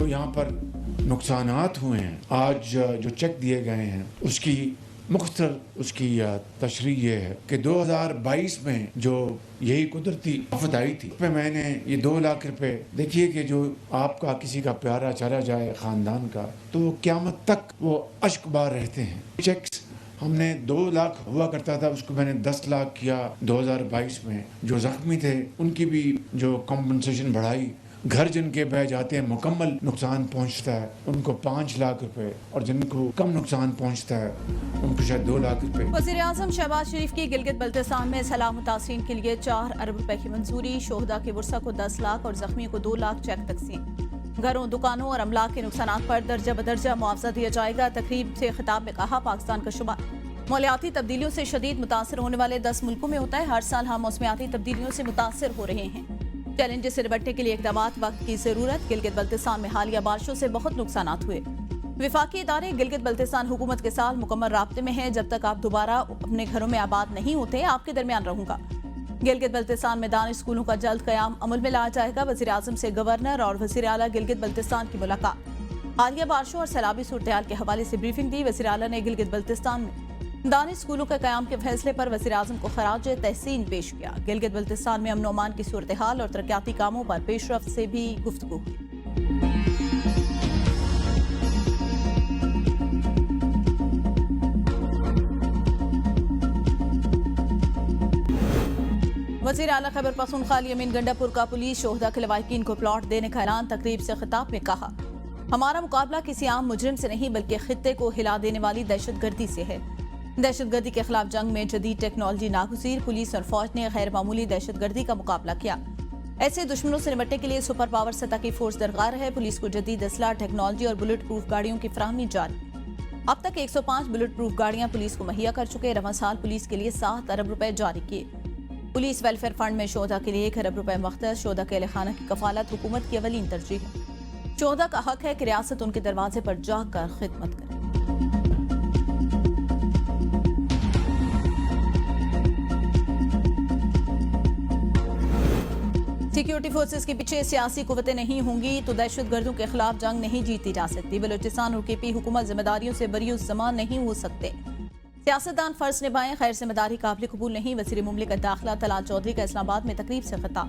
जो यहाँ पर नुकसानात हुए हैं, आज जो चेक दिए गए हैं, उसकी मुख्तर उसकी तशरीह ये है कि 2022 में जो यही कुदरती आफत आई थी, उसमें मैंने ये 2 लाख रुपए, देखिए कि जो आपका किसी का प्यारा चला जाए ख़ानदान का, तो क़यामत तक वो अश्कबार रहते हैं। चेक्स हमने 2 लाख हुआ करता था, उसको मैंने 10 लाख किया 2022 में। जो ज़ख्मी थे उनकी भी जो कॉम्पनसेशन बढ़ाई, घर जिनके बह जाते हैं मुकम्मल नुकसान पहुंचता है उनको 5 लाख रुपए, और जिनको कम नुकसान पहुंचता है उनको शायद 2 लाख रुपए। वज़ीर-ए-आज़म शहबाज शरीफ की गिलगित बल्तिस्तान में सैलाब मुतासिरीन के लिए 4 अरब रुपए की मंजूरी। शोहदा के वर्सा को 10 लाख और जख्मियों को 2 लाख चेक तकसीम। घरों, दुकानों और अमलाक के नुकसान पर दर्जा बदर्जा मुआवजा दिया जाएगा। तकरीब से खिताब में कहा, पाकिस्तान का शुमार मौलियाती तब्दीलियों से शदीद मुतासर होने वाले 10 मुल्कों में होता है। हर साल हम मौसमियाती तब्दीलियों से मुतासर हो रहे हैं। चैलेंजेस से निपटने के लिए इक़दामात, वक्त की जरूरत। गिलगित बल्तिस्तान में हालिया बारिशों से बहुत नुकसान हुए। विफाकी इदारे गिलगित बल्तिस्तान हुकूमत के साथ मुकम्मल राब्ते में है। जब तक आप दोबारा अपने घरों में आबाद नहीं होते, आपके दरमियान रहूंगा। गिलगित बल्तिस्तान में दानिश स्कूलों का जल्द कयाम अमल में लाया जाएगा। वज़ीर-ए-आज़म से गवर्नर और वज़ीर आला गिलगित बल्तिस्तान की मुलाकात। हालिया बारिशों और सैलाबी सूरत के हवाले से ब्रीफिंग दी। वज़ीर आला ने गिलगित बल्तिस्तान में दानिश स्कूलों के कयाम के फैसले पर वज़ीर-ए-आज़म को खराज तहसीन पेश किया। गिलगित बल्तिस्तान में अमन अमान की सूरत हाल और तरक्याती कामों पर पेशरफ्त से भी गुफ्तगू हुई। वज़ीर आला खैबर पख्तूनख्वा अमीन गंडापुर का पुलिस शोहदा के लवाहिकीन को प्लॉट देने का ऐलान। तकरीब से खिताब में कहा, हमारा मुकाबला किसी आम मुजरिम से नहीं बल्कि खित्ते को हिला देने वाली दहशतगर्दी से है। दहशतगर्दी के खिलाफ जंग में जदीद टेक्नोलॉजी नागुज़ीर। पुलिस और फौज ने गैर मामूली दहशतगर्दी का मुकाबला किया। ऐसे दुश्मनों से निपटने के लिए सुपर पावर सतह की फोर्स दरकार है। पुलिस को जदीद असला, टेक्नोलॉजी और बुलेट प्रूफ गाड़ियों की फराहमी जारी। अब तक 105 बुलेट प्रूफ गाड़ियां पुलिस को मुहैया कर चुके। रवां साल पुलिस के लिए 7 अरब रुपए जारी किए। पुलिस वेलफेयर फंड में शोहदा के लिए 1 अरब रुपए मख्तस। शोहदा के अहलखाना की कफालत हुकूमत की अवलीन तरजीह है। शोहदा का हक है कि रियासत उनके दरवाजे पर जाकर खिदमत करे। सिक्योरिटी फोर्सेस के पीछे सियासी कुव्वतें नहीं होंगी तो दहशतगर्दों के खिलाफ जंग नहीं जीती जा सकती। बलूचिस्तान और केपी हुकूमत जिम्मेदारियों से बरीउज़्ज़मान नहीं हो सकते। सियासतदान फर्ज निभाएं, खैर जिम्मेदारी काबिल कबूल नहीं। वज़ीर मुमलिकत दाखिला तलात चौधरी का इस्लामाबाद में तकरीब से खिताब।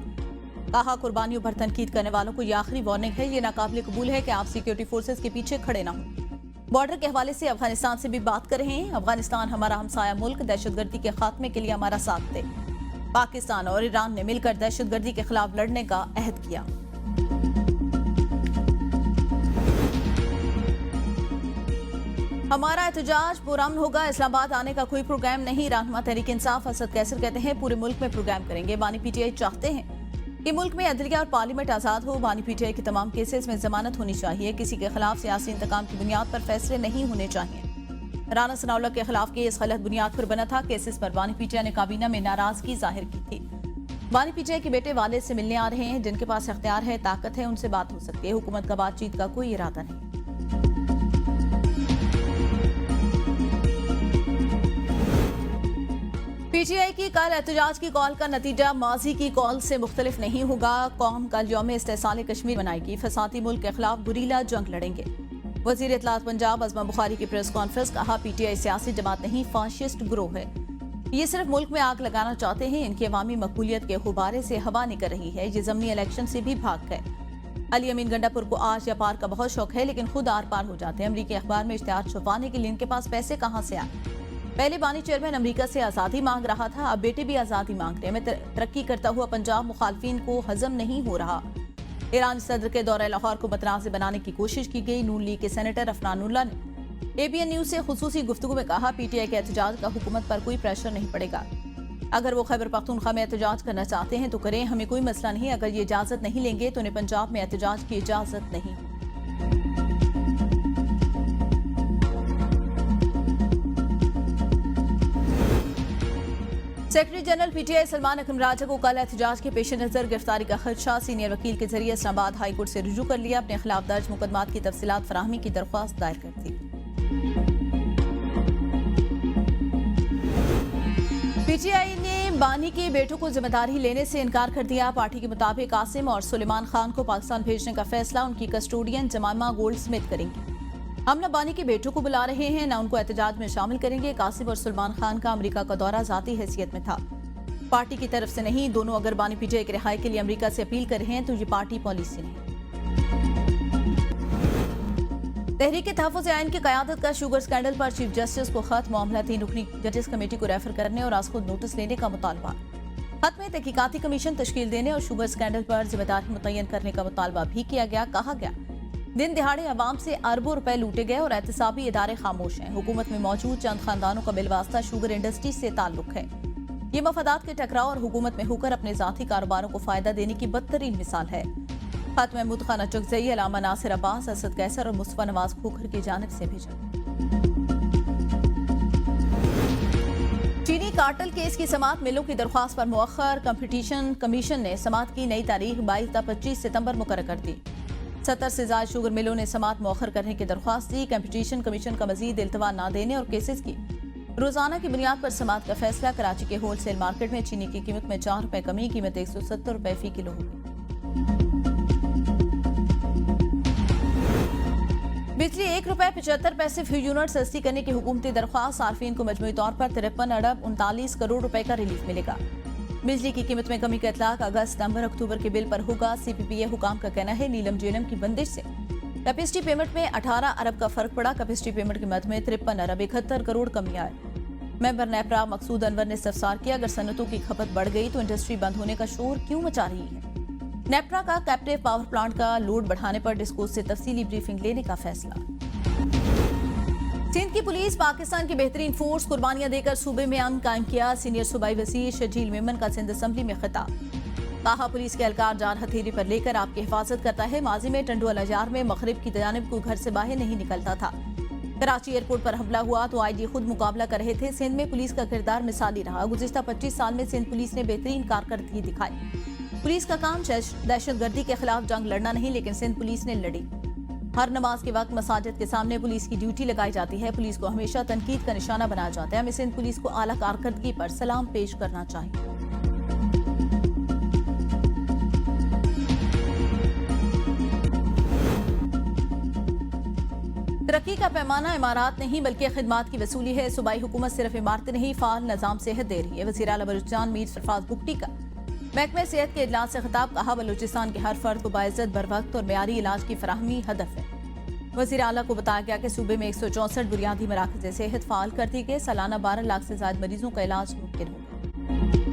कहा, कुर्बानियों पर तनकीद करने वालों को यह आखिरी वार्निंग है। ये नाकाबिल कबूल है कि आप सिक्योरिटी फोर्सेस के पीछे खड़े ना हों। बॉर्डर के हवाले से अफगानिस्तान से भी बात कर रहे हैं। अफगानिस्तान हमारा हमसाया मुल्क, दहशतगर्दी के खात्मे के लिए हमारा साथ दे। पाकिस्तान और ईरान ने मिलकर दहशतगर्दी के खिलाफ लड़ने का अहद किया। हमारा एहतजाज पुरअमन होगा। इस्लामाबाद आने का कोई प्रोग्राम नहीं। रहनुमा तहरीक इंसाफ असद कैसर कहते हैं, पूरे मुल्क में प्रोग्राम करेंगे। बानी पीटीआई चाहते हैं कि मुल्क में अदलिया और पार्लियामेंट आज़ाद हो। बानी पीटीआई के तमाम केसेस में जमानत होनी चाहिए। किसी के खिलाफ सियासी इंतकाम की बुनियाद पर फैसले नहीं होने चाहिए। राना सनाउल्लाह के खिलाफ केस गलत बुनियाद पर बना था। केसेस पर बानी पीटीआई ने काबीना में नाराजगी जाहिर की थी। बानी पीटीआई के बेटे वालिद से मिलने आ रहे हैं। जिनके पास इख्तियार है, ताकत है, उनसे बात हो सकती है। हुकूमत का बातचीत का कोई इरादा नहीं। पीटीआई की कल एहतजाज की कॉल का नतीजा माजी की कॉल से मुख्तलिफ नहीं होगा। कौम कल यौम इस्तेसाल कश्मीर मनाएगी। फसादी मुल्क के खिलाफ गुरीला जंग लड़ेंगे। वजीर इत्तलात पंजाब अज़मा बुखारी की प्रेस कॉन्फ्रेंस। कहा, पीटीआई सियासी जमात नहीं, फाशिस्ट ग्रोह है। ये सिर्फ मुल्क में आग लगाना चाहते हैं। इनकी अवामी मकबूलियत के गुब्बारे से हवा निकल रही है। ये ज़मनी इलेक्शन से भी भाग गए। अली अमीन गंडापुर को आश या पार का बहुत शौक है, लेकिन खुद आर पार हो जाते हैं। अमरीकी अखबार में इश्तिहार छुपाने के लिए इनके पास पैसे कहाँ से आए। पहले बानी चेयरमैन अमरीका से आज़ादी मांग रहा था, अब बेटे भी आज़ादी मांग रहे हैं। मैं तरक्की करता हुआ पंजाब मुखालफिन को हजम नहीं हो रहा। ईरान सदर के दौरे लाहौर को मतनाज़ बनाने की कोशिश की गई। नून लीग के सेनेटर अफनानुल्लाह ने एबीएन न्यूज से खुसूसी गुफ्तगू में कहा, पीटीआई के एहतजाज का हुकूमत पर कोई प्रेशर नहीं पड़ेगा। अगर वो खैबर पख्तूनख्वा में एहतजाज करना चाहते हैं तो करें, हमें कोई मसला नहीं। अगर ये इजाज़त नहीं लेंगे तो उन्हें पंजाब में एहतजाज की इजाज़त नहीं। सेक्रेटरी जनरल पीटीआई सलमान अकरम राजा को कल एहतजाज के पेश नजर गिरफ्तारी का खदशा। सीनियर वकील के जरिए इस्लामाबाद हाई कोर्ट से रुजू कर लिया। अपने खिलाफ दर्ज मुकदमात की तफसीलात फराहमी की दरख्वास्त दायर कर दी। पीटीआई ने बानी के बेटों को जिम्मेदारी लेने से इनकार कर दिया। पार्टी के मुताबिक कासिम और सुलेमान खान को पाकिस्तान भेजने का फैसला उनकी कस्टोडियन जमाइमा गोल्डस्मिथ करेंगी। हम न बानी के बेटों को बुला रहे हैं, न उनको एहतजाज में शामिल करेंगे। कासिम और सुलेमान खान का अमेरिका का दौरा जाती हैसियत में था, पार्टी की तरफ से नहीं। दोनों अगर बानी पीटीआई की रिहाई के लिए अमेरिका से अपील कर रहे हैं तो ये पार्टी पॉलिसी नहीं। तहरीक तहफ़्फ़ुज़ आइन की क़यादत का शुगर स्कैंडल पर चीफ जस्टिस को खत, मामला 3 रुकनी जजेस कमेटी को रेफर करने और आज खुद नोटिस लेने का मुतालबा। खत में तहकीकाती कमीशन तश्कील देने और शुगर स्कैंडल पर जिम्मेदारी मुतय्यन करने का मुतालबा भी किया गया। कहा गया दिन दिहाड़े अवाम से अरबों रुपए लूटे गए और एहतसाबी इदारे खामोश हैं। हुकूमत में मौजूद चंद खानदानों का बिलवास्ता शुगर इंडस्ट्री से ताल्लुक है। ये मफादात के टकराव और हुकूमत में होकर अपने जाती कारोबारों को फायदा देने की बदतरीन मिसाल है। खत महमूद खान अचकजई, अलामा नासिर अब्बास, असद कैसर और मुस्तफा नवाज खोखर की जानिब से भेजा। चीनी कार्टेल केस की समाअत मिलों की दरख्वास्त पर मुअख्खर। कंपटीशन कमीशन ने समाअत की नई तारीख 22 ta 25 सितंबर मुकर्रर कर दी। 70 से ज्यादा शुगर मिलों ने समाअत मुअख्खर करने की दरख्वास्त दी। कंपटीशन कमीशन का मजीद इल्तवा न देने और केसेस की रोजाना की बुनियाद पर समाअत का फैसला। कराची के होलसेल मार्केट में चीनी की कीमत में 4 रुपए कमी, कीमत 170 रुपए फी किलो होगी। बिजली 1 रुपए 75 पैसे फी यूनिट सस्ती करने की हुकूमती दरख्वास्त। सार्फिन को मजमूई तौर पर 53 अरब 39 करोड़ रुपए का रिलीफ मिलेगा। बिजली की कीमत में कमी का इतलाक अगस्त, सितंबर, अक्टूबर के बिल पर होगा। सीपीपीए हुकाम का कहना है नीलम जेलम की बंदिश से कैपेसिटी पेमेंट में 18 अरब का फर्क पड़ा। कैपेसिटी पेमेंट की मद में 53 अरब 71 करोड़ कमी आई। मेंबर नेपरा मकसूद अनवर ने इस्तफसार किया, अगर सनतों की खपत बढ़ गई तो इंडस्ट्री बंद होने का शोर क्यों मचा रही है। नेपरा का कैप्टिव पावर प्लांट का लोड बढ़ाने पर डिस्को से तफसीली ब्रीफिंग लेने का फैसला। सिंध की पुलिस पाकिस्तान की बेहतरीन फोर्स, कुर्बानियां देकर सूबे में अमन कायम किया। सीनियर सूबाई वज़ीर शजील मेमन का सिंध असम्बली में खिताब। कहा पुलिस के एहलकार जान हथेली पर लेकर आपकी हिफाजत करता है। माजी में टंडू अल-अजार में मगरिब की जानिब कोई घर से बाहर नहीं निकलता था। कराची एयरपोर्ट पर हमला हुआ तो आईजी खुद मुकाबला कर रहे थे। सिंध में पुलिस का किरदार मिसाली रहा। गुज़िश्ता 25 साल में सिंध पुलिस ने बेहतरीन कारकर्दगी दिखाई। पुलिस का काम दहशतगर्दी के खिलाफ जंग लड़ना नहीं, लेकिन सिंध पुलिस ने लड़ी। हर नमाज के वक्त मसाजिद के सामने पुलिस की ड्यूटी लगाई जाती है। पुलिस को हमेशा तनकीद का निशाना बनाया जाता है। हमें सिंध पुलिस को आला कारकर्दगी पर सलाम पेश करना चाहिए। तरक्की का पैमाना इमारात नहीं बल्कि खिदमात की वसूली है। सूबाई हुकूमत सिर्फ इमारतें नहीं, फाल निजाम सेहत दे रही है। वज़ीर आला बलूचिस्तान मीर सरफराज बुगटी का महकमे सेहत के इजलास से खिताब। कहा बलूचिस्तान के हर फर्द को बाइज्जत, बरवक्त और मेयारी इलाज की फराहमी हदफ है। वज़ीर आला को बताया गया कि सूबे में 164 बुनियादी मराकज़ सेहत फाल कर दिए गए। सालाना 12 लाख से ज्यादा मरीजों का इलाज मुमकिन होगा।